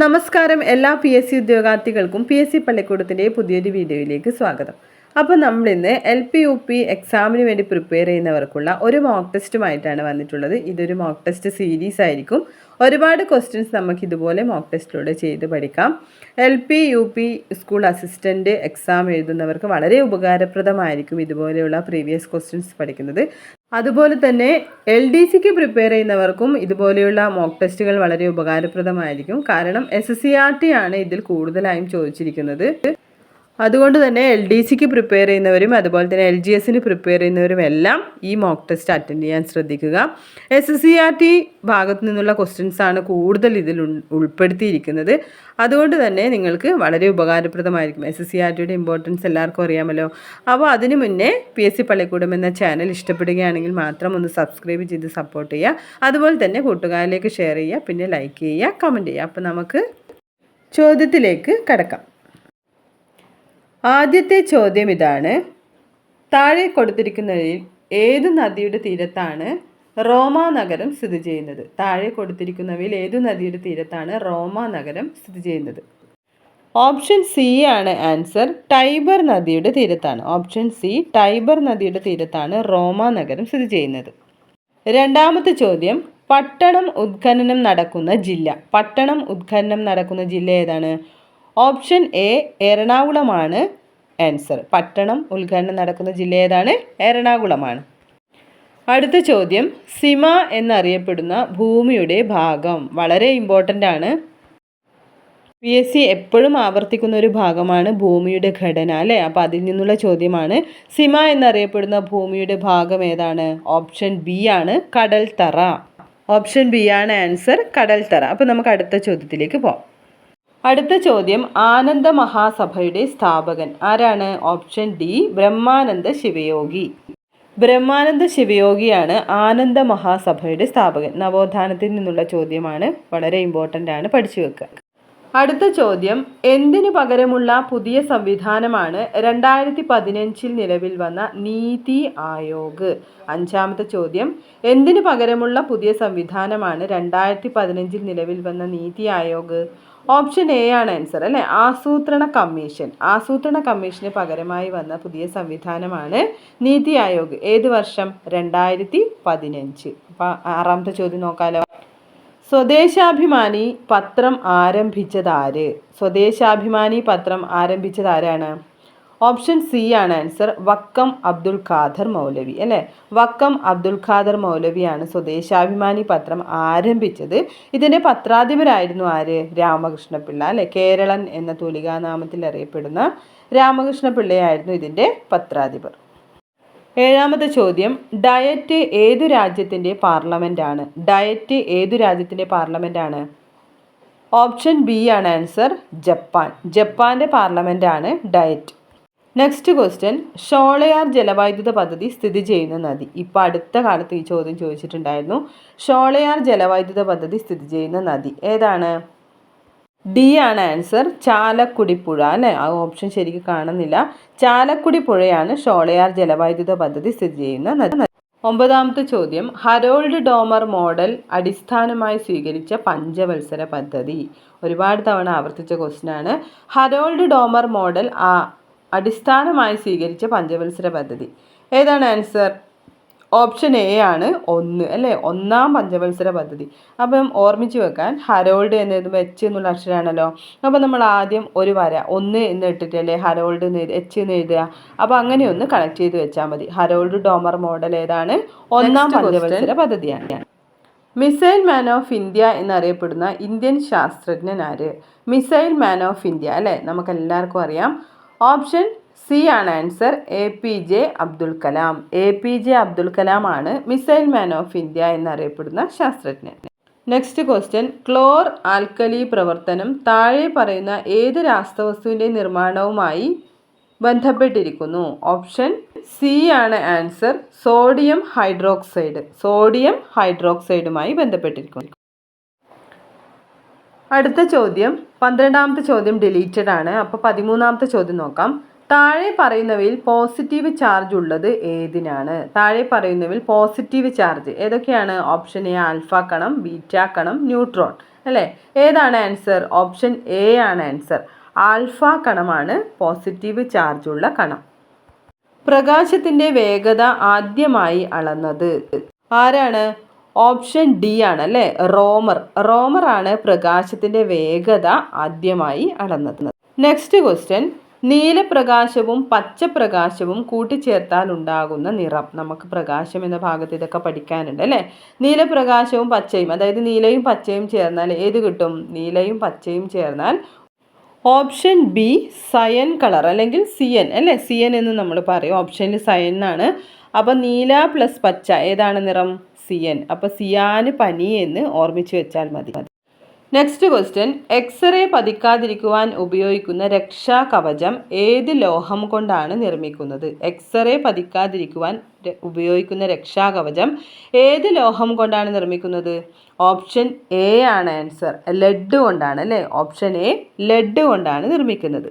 നമസ്കാരം. എല്ലാ PSC ഉദ്യോഗാർത്ഥികൾക്കും PSC പള്ളിക്കൂടത്തിൻ്റെ പുതിയൊരു വീഡിയോയിലേക്ക് സ്വാഗതം. അപ്പോൾ നമ്മളിന്ന് LP UP എക്സാമിന് വേണ്ടി പ്രിപ്പയർ ചെയ്യുന്നവർക്കുള്ള ഒരു മോക്ക് ടെസ്റ്റുമായിട്ടാണ് വന്നിട്ടുള്ളത്. ഇതൊരു മോക്ക് ടെസ്റ്റ് സീരീസ് ആയിരിക്കും. ഒരുപാട് ക്വസ്റ്റ്യൻസ് നമുക്ക് ഇതുപോലെ മോക്ക് ടെസ്റ്റിലൂടെ ചെയ്ത് പഠിക്കാം. LP UP school assistant exam എഴുതുന്നവർക്ക് വളരെ ഉപകാരപ്രദമായിരിക്കും ഇതുപോലെയുള്ള പ്രീവിയസ് ക്വസ്റ്റ്യൻസ് പഠിക്കുന്നത്. അതുപോലെ തന്നെ LDCക്ക് പ്രിപ്പയർ ചെയ്യുന്നവർക്കും ഇതുപോലെയുള്ള മോക്ക് ടെസ്റ്റുകൾ വളരെ ഉപകാരപ്രദമായിരിക്കും. കാരണം SSCRT ആണ് ഇതിൽ കൂടുതലായും ചോദിച്ചിരിക്കുന്നത്. അതുകൊണ്ട് തന്നെ LDCക്ക് പ്രിപ്പയർ ചെയ്യുന്നവരും അതുപോലെ തന്നെ LGSന് പ്രിപ്പയർ ചെയ്യുന്നവരും എല്ലാം ഈ മോക്ക് ടെസ്റ്റ് അറ്റൻഡ് ചെയ്യാൻ ശ്രദ്ധിക്കുക. SSCRT ഭാഗത്തു നിന്നുള്ള ക്വസ്റ്റ്യൻസ് ആണ് കൂടുതൽ ഇതിൽ ഉൾപ്പെടുത്തിയിരിക്കുന്നത്. അതുകൊണ്ട് തന്നെ നിങ്ങൾക്ക് വളരെ ഉപകാരപ്രദമായിരിക്കും. SSCRTയുടെ ഇമ്പോർട്ടൻസ് എല്ലാവർക്കും അറിയാമല്ലോ. അപ്പോൾ അതിനു മുന്നേ PSC പള്ളിക്കൂടം എന്ന ചാനൽ ഇഷ്ടപ്പെടുകയാണെങ്കിൽ മാത്രം ഒന്ന് സബ്സ്ക്രൈബ് ചെയ്ത് സപ്പോർട്ട് ചെയ്യുക. അതുപോലെ തന്നെ കൂട്ടുകാരിലേക്ക് ഷെയർ ചെയ്യുക, പിന്നെ ലൈക്ക് ചെയ്യുക, കമൻറ്റ് ചെയ്യുക. അപ്പോൾ നമുക്ക് ചോദ്യത്തിലേക്ക് കടക്കാം. ആദ്യത്തെ ചോദ്യം ഇതാണ്: താഴെ കൊടുത്തിരിക്കുന്നതിൽ ഏതു നദിയുടെ തീരത്താണ് റോമാ നഗരം സ്ഥിതി ചെയ്യുന്നത്? താഴെ കൊടുത്തിരിക്കുന്നവയിൽ ഏതു നദിയുടെ തീരത്താണ് റോമാ നഗരം സ്ഥിതി ചെയ്യുന്നത്? ഓപ്ഷൻ സി ആണ് ആൻസർ. ടൈബർ നദിയുടെ തീരത്താണ്. ഓപ്ഷൻ സി, ടൈബർ നദിയുടെ തീരത്താണ് റോമാ നഗരം സ്ഥിതി ചെയ്യുന്നത്. രണ്ടാമത്തെ ചോദ്യം: പട്ടണം ഉത്ഖനനം നടക്കുന്ന ജില്ല. പട്ടണം ഉത്ഖനനം നടക്കുന്ന ജില്ല ഏതാണ്? ഓപ്ഷൻ എ, എറണാകുളമാണ് ആൻസർ. പട്ടണം ഉത്ഖനനം നടക്കുന്ന ജില്ല ഏതാണ്? എറണാകുളമാണ്. അടുത്ത ചോദ്യം: സിമ എന്നറിയപ്പെടുന്ന ഭൂമിയുടെ ഭാഗം. വളരെ ഇമ്പോർട്ടൻ്റ് ആണ്. PSC എപ്പോഴും ആവർത്തിക്കുന്ന ഒരു ഭാഗമാണ് ഭൂമിയുടെ ഘടന, അല്ലേ? അപ്പോൾ അതിൽ നിന്നുള്ള ചോദ്യമാണ്. സിമ എന്നറിയപ്പെടുന്ന ഭൂമിയുടെ ഭാഗം ഏതാണ്? ഓപ്ഷൻ ബി ആണ്, കടൽത്തറ. ഓപ്ഷൻ ബി ആണ് ആൻസർ, കടൽത്തറ. അപ്പോൾ നമുക്ക് അടുത്ത ചോദ്യത്തിലേക്ക് പോകാം. അടുത്ത ചോദ്യം: ആനന്ദ മഹാസഭയുടെ സ്ഥാപകൻ ആരാണ്? Option D, Brahmananda Sivayogi. ബ്രഹ്മാനന്ദ ശിവയോഗിയാണ് ആനന്ദ മഹാസഭയുടെ സ്ഥാപകൻ. നവോത്ഥാനത്തിൽ നിന്നുള്ള ചോദ്യമാണ്. വളരെ ഇമ്പോർട്ടൻ്റ് ആണ്, പഠിച്ചു വെക്കുക. അടുത്ത ചോദ്യം: എന്തിനു പകരമുള്ള പുതിയ സംവിധാനമാണ് 2015 നിലവിൽ വന്ന നീതി ആയോഗ്? അഞ്ചാമത്തെ ചോദ്യം: എന്തിനു പകരമുള്ള പുതിയ സംവിധാനമാണ് 2015 നിലവിൽ വന്ന നീതി ആയോഗ്? ഓപ്ഷൻ എ ആണ് ആൻസർ, അല്ലേ? ആസൂത്രണ കമ്മീഷൻ. ആസൂത്രണ കമ്മീഷന് പകരമായി വന്ന പുതിയ സംവിധാനമാണ് നീതി ആയോഗ്. ഏത് വർഷം? 2015. അപ്പോൾ ആറാമത്തെ ചോദ്യം നോക്കാലോ. സ്വദേശാഭിമാനി പത്രം ആരംഭിച്ചതാര്? സ്വദേശാഭിമാനി പത്രം ആരംഭിച്ചതാരാണ്? ഓപ്ഷൻ സി ആണ് ആൻസർ, വക്കം അബ്ദുൽ ഖാദർ മൗലവി, അല്ലേ? വക്കം അബ്ദുൽ ഖാദർ മൗലവിയാണ് സ്വദേശാഭിമാനി പത്രം ആരംഭിച്ചത്. ഇതിൻ്റെ പത്രാധിപരായിരുന്നു ആര്? രാമകൃഷ്ണപിള്ള, അല്ലേ? കേരളൻ എന്ന തൂലികാനാമത്തിൽ അറിയപ്പെടുന്ന രാമകൃഷ്ണപിള്ളയായിരുന്നു ഇതിൻ്റെ പത്രാധിപർ. ഏഴാമത്തെ ചോദ്യം: ഡയറ്റ് ഏതു രാജ്യത്തിൻ്റെ പാർലമെൻറ്റാണ്? ഡയറ്റ് ഏതു രാജ്യത്തിൻ്റെ പാർലമെൻറ്റാണ്? ഓപ്ഷൻ ബി ആണ് ആൻസർ, ജപ്പാൻ. ജപ്പാൻ്റെ പാർലമെൻറ്റാണ് ഡയറ്റ്. നെക്സ്റ്റ് ക്വസ്റ്റ്യൻ: ഷോളയാർ ജലവൈദ്യുത പദ്ധതി സ്ഥിതി ചെയ്യുന്ന നദി. ഇപ്പോൾ അടുത്ത കാലത്ത് ഈ ചോദ്യം ചോദിച്ചിട്ടുണ്ടായിരുന്നു. ഷോളയാർ ജലവൈദ്യുത പദ്ധതി സ്ഥിതി ചെയ്യുന്ന നദി ഏതാണ്? ഡി ആണ് ആൻസർ, ചാലക്കുടി പുഴ, അല്ലേ? ആ ഓപ്ഷൻ ശരിക്കും കാണുന്നില്ല. ചാലക്കുടി പുഴയാണ് ഷോളയാർ ജലവൈദ്യുത പദ്ധതി സ്ഥിതി ചെയ്യുന്ന നദി. ഒമ്പതാമത്തെ ചോദ്യം: ഹരോൾഡ് ഡോമർ മോഡൽ അടിസ്ഥാനമായി സ്വീകരിച്ച പഞ്ചവത്സര പദ്ധതി. ഒരുപാട് തവണ ആവർത്തിച്ച ക്വസ്റ്റ്യൻ ആണ്. ഹരോൾഡ് ഡോമർ മോഡൽ അടിസ്ഥാനമായി സ്വീകരിച്ച പഞ്ചവത്സര പദ്ധതി ഏതാണ് ആൻസർ? ഓപ്ഷൻ എ ആണ് 1, അല്ലേ? ഒന്നാം പഞ്ചവത്സര പദ്ധതി. അപ്പം ഓർമ്മിച്ച് വെക്കാൻ, ഹരോൾഡ് എന്ന് എഴുതുമ്പോൾ H എന്നുള്ള അക്ഷരമാണല്ലോ. അപ്പോൾ നമ്മൾ ആദ്യം ഒരു വര 1 എന്ന് ഇട്ടിട്ടല്ലേ ഹരോൾഡ് H എന്ന് എഴുതുക. അപ്പോൾ അങ്ങനെ ഒന്ന് കണക്ട് ചെയ്ത് വെച്ചാൽ മതി. ഹരോൾഡ് ഡോമർ മോഡൽ ഏതാണ്? ഒന്നാം പഞ്ചവത്സര പദ്ധതിയാണ്. മിസൈൽ മാൻ ഓഫ് ഇന്ത്യ എന്നറിയപ്പെടുന്ന ഇന്ത്യൻ ശാസ്ത്രജ്ഞൻ ആര്? മിസൈൽ മാൻ ഓഫ് ഇന്ത്യ, അല്ലേ? നമുക്കെല്ലാവർക്കും അറിയാം. ഓപ്ഷൻ സി ആണ് answer, APJ Abdul Kalam. APJ Abdul Kalam ആണ് മിസൈൽ മാൻ ഓഫ് ഇന്ത്യ എന്നറിയപ്പെടുന്ന ശാസ്ത്രജ്ഞൻ. നെക്സ്റ്റ് ക്വസ്റ്റ്യൻ: ക്ലോർ ആൽക്കലി പ്രവർത്തനം താഴെ പറയുന്ന ഏത് രാസവസ്തുവിൻ്റെ നിർമ്മാണവുമായി ബന്ധപ്പെട്ടിരിക്കുന്നു? ഓപ്ഷൻ സി ആണ് ആൻസർ, സോഡിയം ഹൈഡ്രോക്സൈഡ്. സോഡിയം ഹൈഡ്രോക്സൈഡുമായി ബന്ധപ്പെട്ടിരിക്കുന്നു. അടുത്ത ചോദ്യം 12ാമത്തെ ചോദ്യം ഡിലീറ്റഡ് ആണ്. അപ്പോൾ 13ാമത്തെ ചോദ്യം നോക്കാം. താഴെ പറയുന്നവയിൽ പോസിറ്റീവ് ചാർജ് ഉള്ളത് ഏതിനാണ്? താഴെ പറയുന്നവയിൽ പോസിറ്റീവ് ചാർജ് ഏതൊക്കെയാണ്? ഓപ്ഷൻ എ ആൽഫ കണം, ബീറ്റ കണം, ന്യൂട്രോൺ. അല്ലേ? ഏതാണ് ആൻസർ? ഓപ്ഷൻ എ ആണ് ആൻസർ. ആൽഫ കണമാണ് പോസിറ്റീവ് ചാർജുള്ള കണം. പ്രകാശത്തിൻ്റെ വേഗത ആദ്യമായി അളന്നത് ആരാണ്? ഓപ്ഷൻ ഡി ആണ് അല്ലേ, റോമറാണ് പ്രകാശത്തിൻ്റെ വേഗത ആദ്യമായി അളന്നത്. നെക്സ്റ്റ് ക്വസ്റ്റ്യൻ, നീലപ്രകാശവും പച്ചപ്രകാശവും കൂട്ടിച്ചേർത്താൽ ഉണ്ടാകുന്ന നിറം. നമുക്ക് പ്രകാശം എന്ന ഭാഗത്ത് ഇതൊക്കെ പഠിക്കാനുണ്ട് അല്ലേ? നീലപ്രകാശവും പച്ചയും, അതായത് നീലയും പച്ചയും ചേർന്നാൽ ഏത് കിട്ടും? നീലയും പച്ചയും ചേർന്നാൽ ഓപ്ഷൻ ബി സയൻ കളർ അല്ലെങ്കിൽ സിയൻ അല്ലേ? സിയൻ എന്ന് നമ്മൾ പറയും. ഓപ്ഷനിൽ സയൻ എന്നാണ്. അപ്പോൾ നീല പ്ലസ് പച്ച ഏതാണ് നിറം? സിയൻ. അപ്പോൾ സിയാന് പനി എന്ന് ഓർമ്മിച്ച് വെച്ചാൽ മതി. നെക്സ്റ്റ് ക്വസ്റ്റ്യൻ, എക്സ്റേ പതിക്കാതിരിക്കുവാൻ ഉപയോഗിക്കുന്ന രക്ഷാകവചം ഏത് ലോഹം കൊണ്ടാണ് നിർമ്മിക്കുന്നത്? എക്സ്റേ പതിക്കാതിരിക്കുവാൻ ഉപയോഗിക്കുന്ന രക്ഷാകവചം ഏത് ലോഹം കൊണ്ടാണ് നിർമ്മിക്കുന്നത്? ഓപ്ഷൻ എ ആണ് ആൻസർ. ലെഡ് കൊണ്ടാണ് അല്ലേ? ഓപ്ഷൻ എ ലെഡ് കൊണ്ടാണ് നിർമ്മിക്കുന്നത്.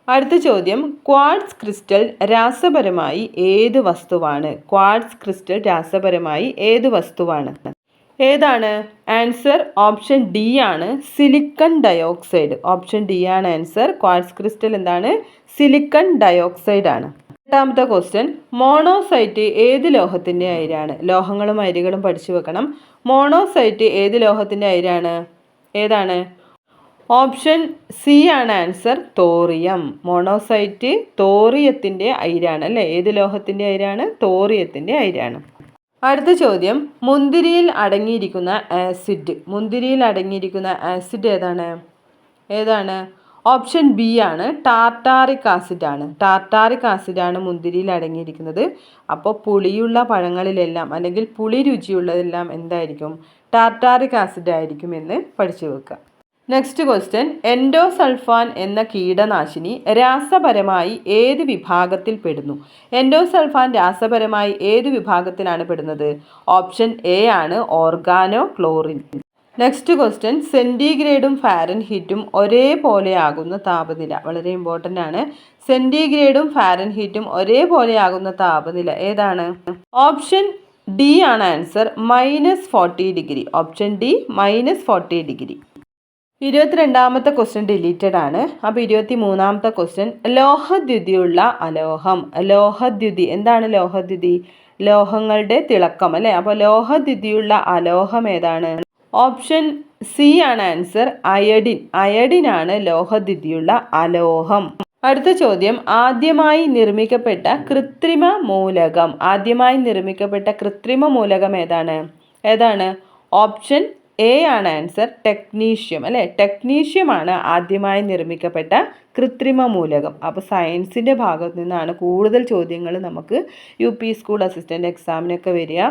അടുത്ത ചോദ്യം, ക്വാർട്സ് ക്രിസ്റ്റൽ രാസപരമായി ഏത് വസ്തുവാണ്? ക്വാർട്സ് ക്രിസ്റ്റൽ രാസപരമായി ഏത് വസ്തുവാണ്? ഏതാണ് ആൻസർ? ഓപ്ഷൻ ഡി ആണ്, സിലിക്കൺ ഡയോക്സൈഡ്. ഓപ്ഷൻ ഡി ആണ് ആൻസർ. ക്വാർട്സ് ക്രിസ്റ്റൽ എന്താണ്? സിലിക്കൺ ഡയോക്സൈഡ് ആണ്. എട്ടാമത്തെ ക്വസ്റ്റ്യൻ, മോണോസൈറ്റ് ഏത് ലോഹത്തിൻ്റെ അയിരാണ്? ലോഹങ്ങളും അയിരുകളും പഠിച്ചു വെക്കണം. മോണോസൈറ്റ് ഏത് ലോഹത്തിൻ്റെ അയിരാണ്? ഏതാണ്? ഓപ്ഷൻ സി ആണ് ആൻസർ, തോറിയം. മോണോസൈറ്റ് തോറിയത്തിൻ്റെ അയിരാണ് അല്ലേ? ഏത് ലോഹത്തിൻ്റെ അയിരാണ്? തോറിയത്തിൻ്റെ അയിരാണ്. അടുത്ത ചോദ്യം, മുന്തിരിയിൽ അടങ്ങിയിരിക്കുന്ന ആസിഡ്. മുന്തിരിയിൽ അടങ്ങിയിരിക്കുന്ന ആസിഡ് ഏതാണ്? ഓപ്ഷൻ ബി ആണ്, ടാർട്ടാറിക് ആസിഡ് ആണ്. ടാർട്ടാറിക് ആസിഡാണ് മുന്തിരിയിൽ അടങ്ങിയിരിക്കുന്നത്. അപ്പോൾ പുളിയുള്ള പഴങ്ങളിലെല്ലാം അല്ലെങ്കിൽ പുളി രുചിയുള്ളതെല്ലാം എന്തായിരിക്കും? ടാർട്ടാറിക് ആസിഡ് ആയിരിക്കും എന്ന് പഠിച്ചു വെക്കുക. നെക്സ്റ്റ് ക്വസ്റ്റ്യൻ, എൻഡോസൾഫാൻ എന്ന കീടനാശിനി രാസപരമായി ഏത് വിഭാഗത്തിൽ പെടുന്നു? എൻഡോസൾഫാൻ രാസപരമായി ഏത് വിഭാഗത്തിലാണ് പെടുന്നത്? ഓപ്ഷൻ എ ആണ്, ഓർഗാനോ ക്ലോറിൻ. നെക്സ്റ്റ് ക്വസ്റ്റ്യൻ, സെൻറ്റിഗ്രേഡും ഫാരൻഹീറ്റും ഒരേപോലെയാകുന്ന താപനില. വളരെ ഇമ്പോർട്ടൻ്റ് ആണ്. സെൻറ്റിഗ്രേഡും ഫാരൻഹീറ്റും ഒരേപോലെയാകുന്ന താപനില ഏതാണ്? ഓപ്ഷൻ ഡി ആണ് answer, -40 degree. Option D -40 degree. 22ാമത്തെ ക്വസ്റ്റ്യൻ ഡിലീറ്റഡ് ആണ്. അപ്പോൾ 23ാമത്തെ ക്വസ്റ്റ്യൻ, ലോഹദ്യുതിയുള്ള അലോഹം. ലോഹദ്യുതി എന്താണ്? ലോഹദ്യുതി ലോഹങ്ങളുടെ തിളക്കം അല്ലേ? അപ്പോൾ ലോഹദ്യുതിയുള്ള അലോഹം ഏതാണ്? ഓപ്ഷൻ സി ആണ് ആൻസർ, അയഡിൻ. അയഡിനാണ് ലോഹദ്യുതിയുള്ള അലോഹം. അടുത്ത ചോദ്യം, ആദ്യമായി നിർമ്മിക്കപ്പെട്ട കൃത്രിമ മൂലകം. ആദ്യമായി നിർമ്മിക്കപ്പെട്ട കൃത്രിമ മൂലകം ഏതാണ്? ഓപ്ഷൻ എ ആണ് ആൻസർ, ടെക്നീഷ്യം അല്ലേ? ടെക്നീഷ്യമാണ് ആദ്യമായി നിർമ്മിക്കപ്പെട്ട കൃത്രിമ മൂലകം. അപ്പോൾ സയൻസിൻ്റെ ഭാഗത്ത് നിന്നാണ് കൂടുതൽ ചോദ്യങ്ങൾ നമുക്ക് UP സ്കൂൾ അസിസ്റ്റൻ്റ് എക്സാമിനൊക്കെ വരിക.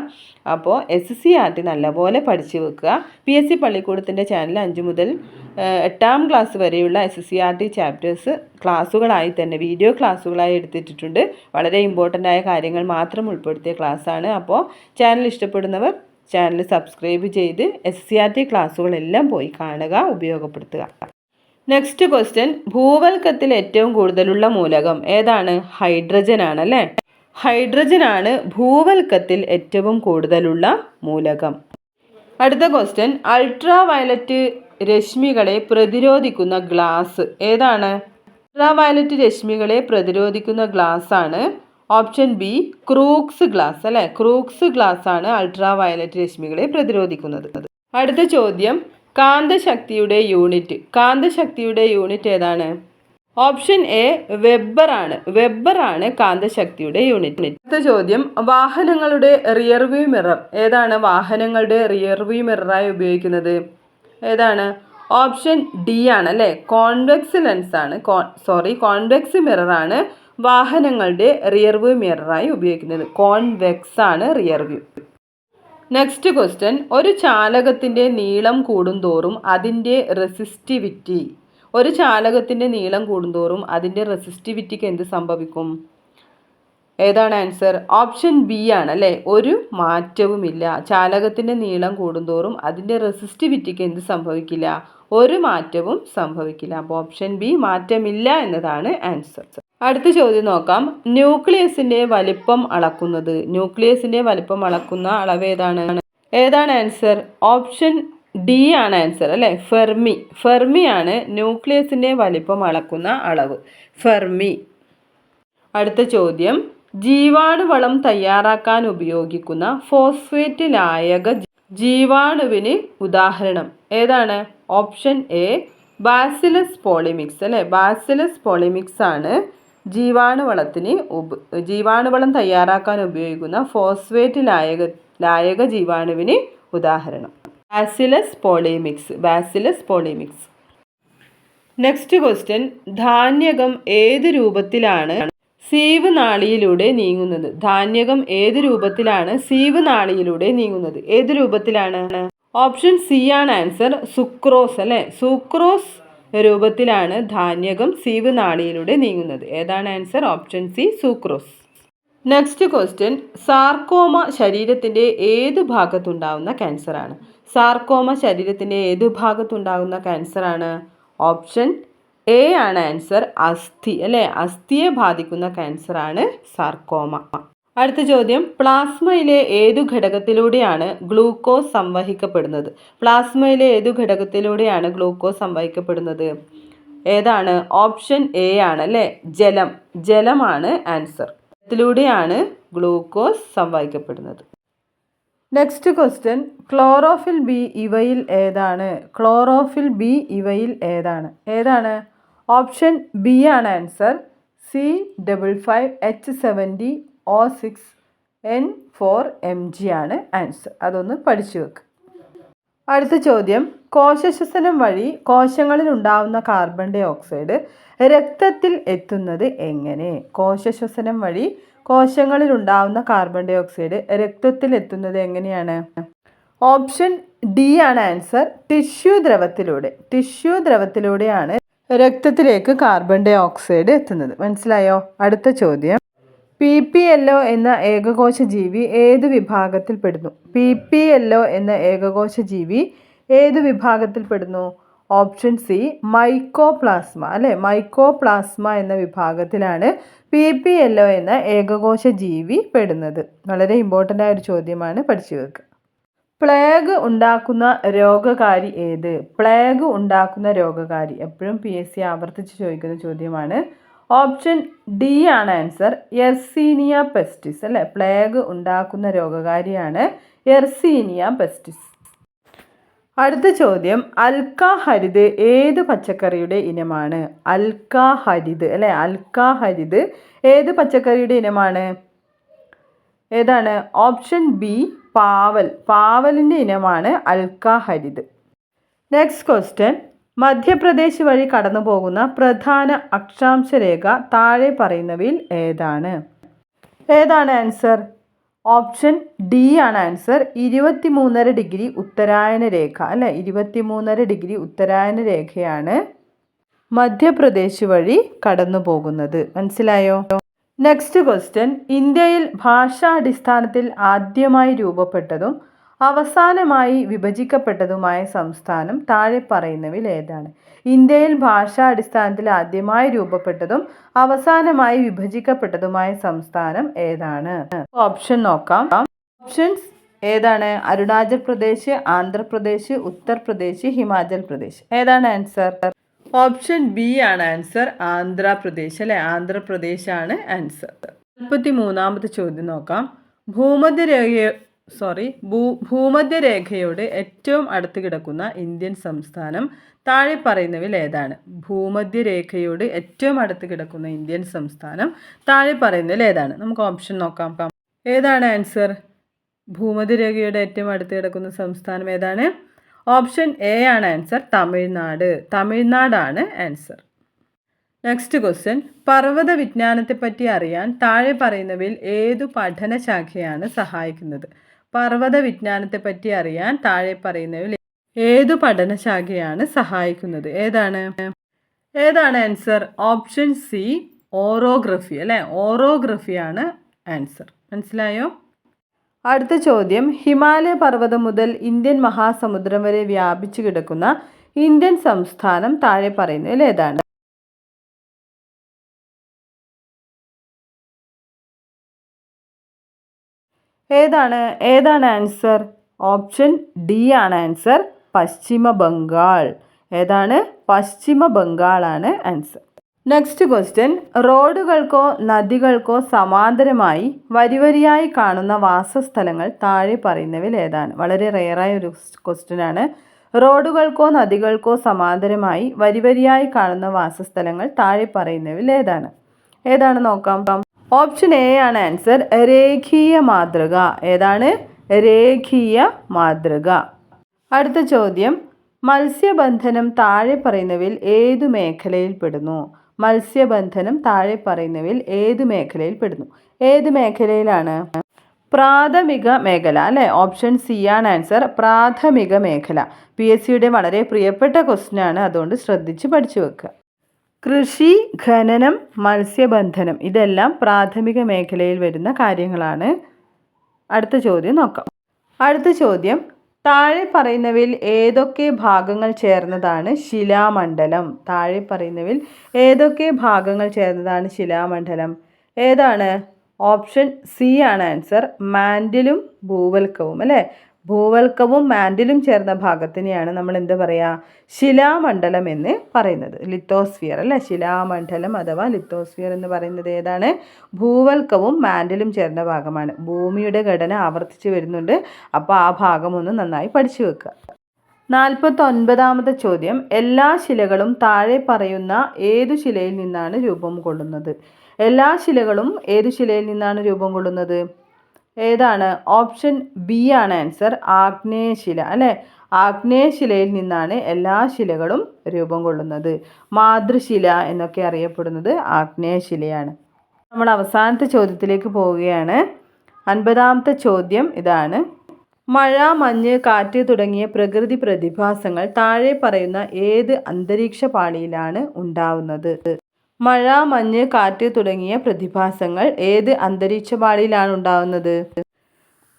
അപ്പോൾ SCERT നല്ലപോലെ പഠിച്ചു വെക്കുക. PSC പള്ളിക്കൂടത്തിൻ്റെ ചാനൽ 5 മുതൽ 8ാം ക്ലാസ് വരെയുള്ള SCERT ചാപ്റ്റേഴ്സ് ക്ലാസ്സുകളായി തന്നെ വീഡിയോ ക്ലാസ്സുകളായി എടുത്തിട്ടുണ്ട്. വളരെ ഇമ്പോർട്ടൻ്റ് ആയ കാര്യങ്ങൾ മാത്രം ഉൾപ്പെടുത്തിയ ക്ലാസ്സാണ്. അപ്പോൾ ചാനൽ ഇഷ്ടപ്പെടുന്നവർ ചാനൽ സബ്സ്ക്രൈബ് ചെയ്ത് SCERT ക്ലാസ്സുകളെല്ലാം പോയി കാണുക, ഉപയോഗപ്പെടുത്തുക. നെക്സ്റ്റ് ക്വസ്റ്റ്യൻ, ഭൂവൽക്കത്തിൽ ഏറ്റവും കൂടുതലുള്ള മൂലകം ഏതാണ്? ഹൈഡ്രജൻ ആണ് അല്ലേ? ഹൈഡ്രജൻ ആണ് ഭൂവൽക്കത്തിൽ ഏറ്റവും കൂടുതലുള്ള മൂലകം. അടുത്ത ക്വസ്റ്റ്യൻ, അൾട്രാ വയലറ്റ് രശ്മികളെ പ്രതിരോധിക്കുന്ന ഗ്ലാസ് ഏതാണ്? അൾട്രാ വയലറ്റ് രശ്മികളെ പ്രതിരോധിക്കുന്ന ഗ്ലാസ് ആണ് ഓപ്ഷൻ ബി, ക്രൂക്സ് ഗ്ലാസ് അല്ലേ? ക്രൂക്സ് ഗ്ലാസ് ആണ് അൾട്രാ വയലറ്റ് രശ്മികളെ പ്രതിരോധിക്കുന്നത്. അടുത്ത ചോദ്യം, കാന്തശക്തിയുടെ യൂണിറ്റ്. കാന്തശക്തിയുടെ യൂണിറ്റ് ഏതാണ്? ഓപ്ഷൻ എ, വെബർ ആണ്. വെബർ ആണ് കാന്തശക്തിയുടെ യൂണിറ്റ്. അടുത്ത ചോദ്യം, വാഹനങ്ങളുടെ റിയർവ്യൂ മിറർ ഏതാണ്? വാഹനങ്ങളുടെ റിയർവ്യൂ മിററായി ഉപയോഗിക്കുന്നത് ഏതാണ്? ഓപ്ഷൻ ഡി ആണ് അല്ലേ? കോൺവെക്സ് ലെൻസ് ആണ്. കോൺവെക്സ് മിററാണ് വാഹനങ്ങളുടെ റിയർവ്യൂ മിററായി ഉപയോഗിക്കുന്നത്. കോൺവെക്സ് ആണ് റിയർവ്യൂ. നെക്സ്റ്റ് ക്വസ്റ്റ്യൻ, ഒരു ചാലകത്തിൻ്റെ നീളം കൂടുന്തോറും അതിൻ്റെ റെസിസ്റ്റിവിറ്റി. ഒരു ചാലകത്തിൻ്റെ നീളം കൂടുന്തോറും അതിൻ്റെ റെസിസ്റ്റിവിറ്റിക്ക് എന്ത് സംഭവിക്കും? ഏതാണ് ആൻസർ? ഓപ്ഷൻ ബി ആണ് അല്ലേ? ഒരു മാറ്റവുമില്ല. ചാലകത്തിൻ്റെ നീളം കൂടുന്തോറും അതിൻ്റെ റെസിസ്റ്റിവിറ്റിക്ക് എന്ത് സംഭവിക്കില്ല? ഒരു മാറ്റവും സംഭവിക്കില്ല. അപ്പോൾ ഓപ്ഷൻ ബി, മാറ്റമില്ല എന്നതാണ് ആൻസർ. അടുത്ത ചോദ്യം നോക്കാം, ന്യൂക്ലിയസിൻ്റെ വലിപ്പം അളക്കുന്നത്. ന്യൂക്ലിയസിൻ്റെ വലിപ്പം അളക്കുന്ന അളവ് ഏതാണ്? ആൻസർ? ഓപ്ഷൻ ഡി ആണ് ആൻസർ അല്ലേ. ഫെർമിയാണ് ന്യൂക്ലിയസിൻ്റെ വലിപ്പം അളക്കുന്ന അളവ്. ഫെർമി. അടുത്ത ചോദ്യം, ജീവാണുവളം തയ്യാറാക്കാൻ ഉപയോഗിക്കുന്ന ഫോസ്ഫേറ്റ് ലായക ജീവാണുവിന് ഉദാഹരണം ഏതാണ്? ഓപ്ഷൻ എ ബാസിലസ് പോളിമിക്സ് അല്ലേ. ബാസിലസ് പോളിമിക്സ് ആണ് ജീവാണുവളം തയ്യാറാക്കാൻ ഉപയോഗിക്കുന്ന ഫോസ്ഫേറ്റ് ലായക ജീവാണുവിന് ഉദാഹരണം. Bacillus polymyxa. നെക്സ്റ്റ് ക്വസ്റ്റ്യൻ, ധാന്യകം ഏത് രൂപത്തിലാണ് സീവ് നാളിയിലൂടെ നീങ്ങുന്നത്? ധാന്യകം ഏത് രൂപത്തിലാണ് സീവ് നാളിയിലൂടെ നീങ്ങുന്നത്? ഏത് രൂപത്തിലാണ്? ഓപ്ഷൻ സി ആണ് ആൻസർ, സുക്രോസ് അല്ലേ. സുക്രോസ് രൂപത്തിലാണ് ധാന്യകം സീവ് നാളിയിലൂടെ നീങ്ങുന്നത്. ഏതാണ് answer? Option C, sucrose. Next question, sarcoma ശരീരത്തിൻ്റെ ഏത് ഭാഗത്തുണ്ടാവുന്ന ക്യാൻസറാണ്? സാർക്കോമ ശരീരത്തിൻ്റെ ഏത് ഭാഗത്തുണ്ടാകുന്ന ക്യാൻസറാണ്? ഓപ്ഷൻ എ ആണ് ആൻസർ, അസ്ഥി അല്ലേ. അസ്ഥിയെ ബാധിക്കുന്ന ക്യാൻസറാണ് സാർക്കോമ. അടുത്ത ചോദ്യം, പ്ലാസ്മയിലെ ഏതു ഘടകത്തിലൂടെയാണ് ഗ്ലൂക്കോസ് സംവഹിക്കപ്പെടുന്നത്? പ്ലാസ്മയിലെ ഏതു ഘടകത്തിലൂടെയാണ് ഗ്ലൂക്കോസ് സംവഹിക്കപ്പെടുന്നത്? ഏതാണ്? ഓപ്ഷൻ എ ആണ് അല്ലേ, ജലമാണ് ആൻസർ. ത്തിലൂടെയാണ് ഗ്ലൂക്കോസ് സംവഹിക്കപ്പെടുന്നത്. നെക്സ്റ്റ് ക്വസ്റ്റ്യൻ, ക്ലോറോഫിൽ ബി ഇവയിൽ ഏതാണ്? ഏതാണ്? ഓപ്ഷൻ ബി ആണ് ആൻസർ, C55H70O6N4 Mg ആൻസർ. അതൊന്ന് പഠിച്ചു വെക്ക്. അടുത്ത ചോദ്യം, കോശശ്വസനം വഴി കോശങ്ങളിൽ ഉണ്ടാവുന്ന കാർബൺ ഡൈ ഓക്സൈഡ് രക്തത്തിൽ എത്തുന്നത് എങ്ങനെ? കോശശ്വസനം വഴി കോശങ്ങളിൽ ഉണ്ടാവുന്ന കാർബൺ ഡൈ ഓക്സൈഡ് രക്തത്തിൽ എത്തുന്നത് എങ്ങനെയാണ്? ഓപ്ഷൻ ഡി ആണ് ആൻസർ, ടിഷ്യൂ ദ്രവത്തിലൂടെയാണ് രക്തത്തിലേക്ക് കാർബൺ ഡൈ ഓക്സൈഡ് എത്തുന്നത്. മനസ്സിലായോ? അടുത്ത ചോദ്യം, PPLO എന്ന ഏകകോശ ജീവി ഏത് വിഭാഗത്തിൽപ്പെടുന്നു? ഓപ്ഷൻ സി, മൈക്കോപ്ലാസ്മ അല്ലേ. മൈക്കോപ്ലാസ്മ എന്ന വിഭാഗത്തിലാണ് PPLO എന്ന ഏകകോശ ജീവി പെടുന്നത്. വളരെ ഇമ്പോർട്ടൻ്റ് ആയ ഒരു ചോദ്യമാണ്, പഠിച്ചു വെക്കുക. പ്ലേഗ് ഉണ്ടാക്കുന്ന രോഗകാരി ഏത്? എപ്പോഴും PSC ആവർത്തിച്ച് ചോദിക്കുന്ന ചോദ്യമാണ്. ഓപ്ഷൻ ഡി ആണ് ആൻസർ, യെർസീനിയ പെസ്റ്റിസ് അല്ലേ. പ്ലേഗ് ഉണ്ടാക്കുന്ന രോഗകാരിയാണ് യെർസീനിയ പെസ്റ്റിസ്. അടുത്ത ചോദ്യം, അൽക്കാഹരിത് ഏത് പച്ചക്കറിയുടെ ഇനമാണ്? അൽക്കാഹരിത് ഏത് പച്ചക്കറിയുടെ ഇനമാണ്? ഏതാണ്? ഓപ്ഷൻ ബി, പാവലിൻ്റെ ഇനമാണ് അൽക്കാഹരിത്. നെക്സ്റ്റ് ക്വസ്റ്റ്യൻ, മധ്യപ്രദേശ് വഴി കടന്നു പോകുന്ന പ്രധാന അക്ഷാംശരേഖ താഴെ പറയുന്നവയിൽ ഏതാണ്? ആൻസർ? ഓപ്ഷൻ ഡി ആണ് ആൻസർ, 23.5 ഡിഗ്രി ഉത്തരായന രേഖ അല്ലേ. 23.5 ഡിഗ്രി ഉത്തരായന രേഖയാണ് മധ്യപ്രദേശ് വഴി കടന്നു പോകുന്നത്. മനസ്സിലായോ? നെക്സ്റ്റ് ക്വസ്റ്റ്യൻ, ഇന്ത്യയിൽ ഭാഷാടിസ്ഥാനത്തിൽ ആദ്യമായി രൂപപ്പെട്ടതും അവസാനമായി വിഭജിക്കപ്പെട്ടതുമായ സംസ്ഥാനം താഴെ പറയുന്നവയിൽ ഏതാണ്? ഇന്ത്യയിൽ ഭാഷാടിസ്ഥാനത്തിൽ ആദ്യമായി രൂപപ്പെട്ടതും അവസാനമായി വിഭജിക്കപ്പെട്ടതുമായ സംസ്ഥാനം ഏതാണ്? ഓപ്ഷൻ നോക്കാം. ഓപ്ഷൻസ് ഏതാണ്? അരുണാചൽ പ്രദേശ്, ആന്ധ്രാപ്രദേശ്, ഉത്തർപ്രദേശ്, ഹിമാചൽ പ്രദേശ്. ഏതാണ് ആൻസർ? ഓപ്ഷൻ ബി ആണ് ആൻസർ, ആന്ധ്രാപ്രദേശ് അല്ലെ. ആന്ധ്രാപ്രദേശ് ആണ് ആൻസർ. 43ാമത്തെ ചോദ്യം നോക്കാം. ഭൂമധ്യരേഖയോട് ഏറ്റവും അടുത്ത് കിടക്കുന്ന ഇന്ത്യൻ സംസ്ഥാനം താഴെ പറയുന്നവയിൽ ഏതാണ്? ഭൂമധ്യരേഖയോട് ഏറ്റവും അടുത്ത് കിടക്കുന്ന ഇന്ത്യൻ സംസ്ഥാനം താഴെ പറയുന്നതിൽ ഏതാണ്? നമുക്ക് ഓപ്ഷൻ നോക്കാം. ഏതാണ് ആൻസർ? ഭൂമധ്യരേഖയോട് ഏറ്റവും അടുത്ത് കിടക്കുന്ന സംസ്ഥാനം ഏതാണ്? ഓപ്ഷൻ എ ആണ് ആൻസർ, തമിഴ്നാടാണ് ആൻസർ. നെക്സ്റ്റ് ക്വസ്റ്റ്യൻ, പർവ്വത വിജ്ഞാനത്തെപ്പറ്റി അറിയാൻ താഴെ പറയുന്നവയിൽ ഏതു പഠനശാഖയാണ് സഹായിക്കുന്നത്? പർവ്വത വിജ്ഞാനത്തെപ്പറ്റി അറിയാൻ താഴെ പറയുന്നവയിൽ ഏതു പഠനശാഖയാണ് സഹായിക്കുന്നത്? ഏതാണ് ആൻസർ? ഓപ്ഷൻ സി, ഓറോഗ്രഫി അല്ലേ. ഓറോഗ്രഫിയാണ് ആൻസർ. മനസ്സിലായോ? അടുത്ത ചോദ്യം, ഹിമാലയ പർവ്വതം മുതൽ ഇന്ത്യൻ മഹാസമുദ്രം വരെ വ്യാപിച്ചു കിടക്കുന്ന ഇന്ത്യൻ സംസ്ഥാനം താഴെ പറയുന്നതിൽ ഏതാണ്? ഏതാണ് ആൻസർ? ഓപ്ഷൻ ഡി ആണ് ആൻസർ, പശ്ചിമ ബംഗാൾ. ഏതാണ്? പശ്ചിമ ബംഗാളാണ് ആൻസർ. നെക്സ്റ്റ് ക്വസ്റ്റ്യൻ, റോഡുകൾക്കോ നദികൾക്കോ സമാന്തരമായി വരിവരിയായി കാണുന്ന വാസസ്ഥലങ്ങൾ താഴെ പറയുന്നവയിൽ ഏതാണ്? വളരെ റെയറായ ഒരു ക്വസ്റ്റ്യൻ ആണ്. റോഡുകൾക്കോ നദികൾക്കോ സമാന്തരമായി വരിവരിയായി കാണുന്ന വാസസ്ഥലങ്ങൾ താഴെ പറയുന്നവയിൽ ഏതാണ് നോക്കാം. ഓപ്ഷൻ എ ആണ് ആൻസർ, രേഖീയ മാതൃക. ഏതാണ്? രേഖീയ മാതൃക. അടുത്ത ചോദ്യം, മത്സ്യബന്ധനം താഴെ പറയുന്നവയിൽ ഏതു മേഖലയിൽ പെടുന്നു? മത്സ്യബന്ധനം താഴെ പറയുന്നവയിൽ ഏത് മേഖലയിൽ പെടുന്നു? ഏത് മേഖലയിലാണ്? പ്രാഥമിക മേഖല അല്ലേ? ഓപ്ഷൻ സി ആണ് ആൻസർ, പ്രാഥമിക മേഖല. PSCയുടെ വളരെ പ്രിയപ്പെട്ട ക്വസ്റ്റ്യൻ ആണ്, അതുകൊണ്ട് ശ്രദ്ധിച്ച് പഠിച്ചു വെക്കുക. കൃഷി, ഖനനം, മത്സ്യബന്ധനം ഇതെല്ലാം പ്രാഥമിക മേഖലയിൽ വരുന്ന കാര്യങ്ങളാണ്. അടുത്ത ചോദ്യം നോക്കാം. അടുത്ത ചോദ്യം, താഴെ പറയുന്നവയിൽ ഏതൊക്കെ ഭാഗങ്ങൾ ചേർന്നതാണ് ശിലാമണ്ഡലം? താഴെ പറയുന്നവയിൽ ഏതൊക്കെ ഭാഗങ്ങൾ ചേർന്നതാണ് ശിലാമണ്ഡലം? ഏതാണ്? ഓപ്ഷൻ സി ആണ് ആൻസർ, മാൻഡിലും ഭൂവൽക്കവും അല്ലേ? ഭൂവൽക്കവും മാൻഡിലും ചേർന്ന ഭാഗത്തിനെയാണ് നമ്മൾ എന്ത് പറയുക? ശിലാമണ്ഡലം എന്ന് പറയുന്നത്. ലിത്തോസ്ഫിയർ അല്ലേ? ശിലാമണ്ഡലം അഥവാ ലിത്തോസ്ഫിയർ എന്ന് പറയുന്നത് ഏതാണ്? ഭൂവൽക്കവും മാൻഡിലും ചേർന്ന ഭാഗമാണ്. ഭൂമിയുടെ ഘടന ആവർത്തിച്ച് വരുന്നുണ്ട്, അപ്പോൾ ആ ഭാഗം ഒന്ന് നന്നായി പഠിച്ചു വെക്കുക. 49ാമത്തെ ചോദ്യം, എല്ലാ ശിലകളും താഴെ പറയുന്ന ഏതു ശിലയിൽ നിന്നാണ് രൂപം കൊള്ളുന്നത്? എല്ലാ ശിലകളും ഏതു ശിലയിൽ നിന്നാണ് രൂപം കൊള്ളുന്നത്? ഏതാണ്? ഓപ്ഷൻ ബി ആണ് ആൻസർ, ആഗ്നേയശില അല്ലേ? ആഗ്നേയശിലയിൽ നിന്നാണ് എല്ലാ ശിലകളും രൂപം കൊള്ളുന്നത്. മാതൃശില എന്നൊക്കെ അറിയപ്പെടുന്നത് ആഗ്നേയശിലയാണ്. നമ്മൾ അവസാനത്തെ ചോദ്യത്തിലേക്ക് പോവുകയാണ്. 50ാമത്തെ ചോദ്യം ഇതാണ്, മഴ, മഞ്ഞ്, കാറ്റ് തുടങ്ങിയ പ്രകൃതി പ്രതിഭാസങ്ങൾ താഴെ പറയുന്ന ഏത് അന്തരീക്ഷ പാളിയിലാണ് ഉണ്ടാവുന്നത്? മഴ, മഞ്ഞ്, കാറ്റ് തുടങ്ങിയ പ്രതിഭാസങ്ങൾ ഏത് അന്തരീക്ഷ പാളിയിലാണ് ഉണ്ടാവുന്നത്?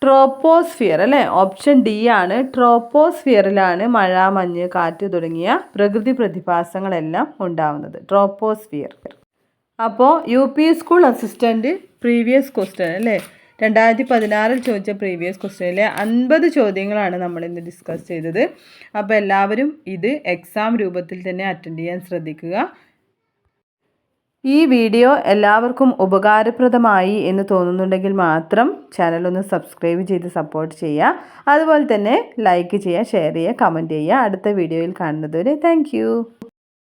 ട്രോപ്പോസ്ഫിയർ അല്ലേ? ഓപ്ഷൻ ഡി ആണ്, ട്രോപ്പോസ്ഫിയറിലാണ് മഴ, മഞ്ഞ്, കാറ്റ് തുടങ്ങിയ പ്രകൃതി പ്രതിഭാസങ്ങളെല്ലാം ഉണ്ടാവുന്നത്. ട്രോപ്പോസ്ഫിയർ. അപ്പോൾ UP school assistant previous question അല്ലേ? 2016 ചോദിച്ച പ്രീവിയസ് ക്വസ്റ്റ്യനിലെ 50 ചോദ്യങ്ങളാണ് നമ്മൾ ഇന്ന് ഡിസ്കസ് ചെയ്തത്. അപ്പോൾ എല്ലാവരും ഇത് എക്സാം രൂപത്തിൽ തന്നെ അറ്റൻഡ് ചെയ്യാൻ ശ്രദ്ധിക്കുക. ഈ വീഡിയോ എല്ലാവർക്കും ഉപകാരപ്രദമായി എന്ന് തോന്നുന്നുണ്ടെങ്കിൽ മാത്രം ചാനൽ ഒന്ന് സബ്സ്ക്രൈബ് ചെയ്ത് സപ്പോർട്ട് ചെയ്യുക. അതുപോലെ തന്നെ ലൈക്ക് ചെയ്യുക, ഷെയർ ചെയ്യുക, കമൻറ്റ് ചെയ്യുക. അടുത്ത വീഡിയോയിൽ കാണുന്നത് വരെ താങ്ക്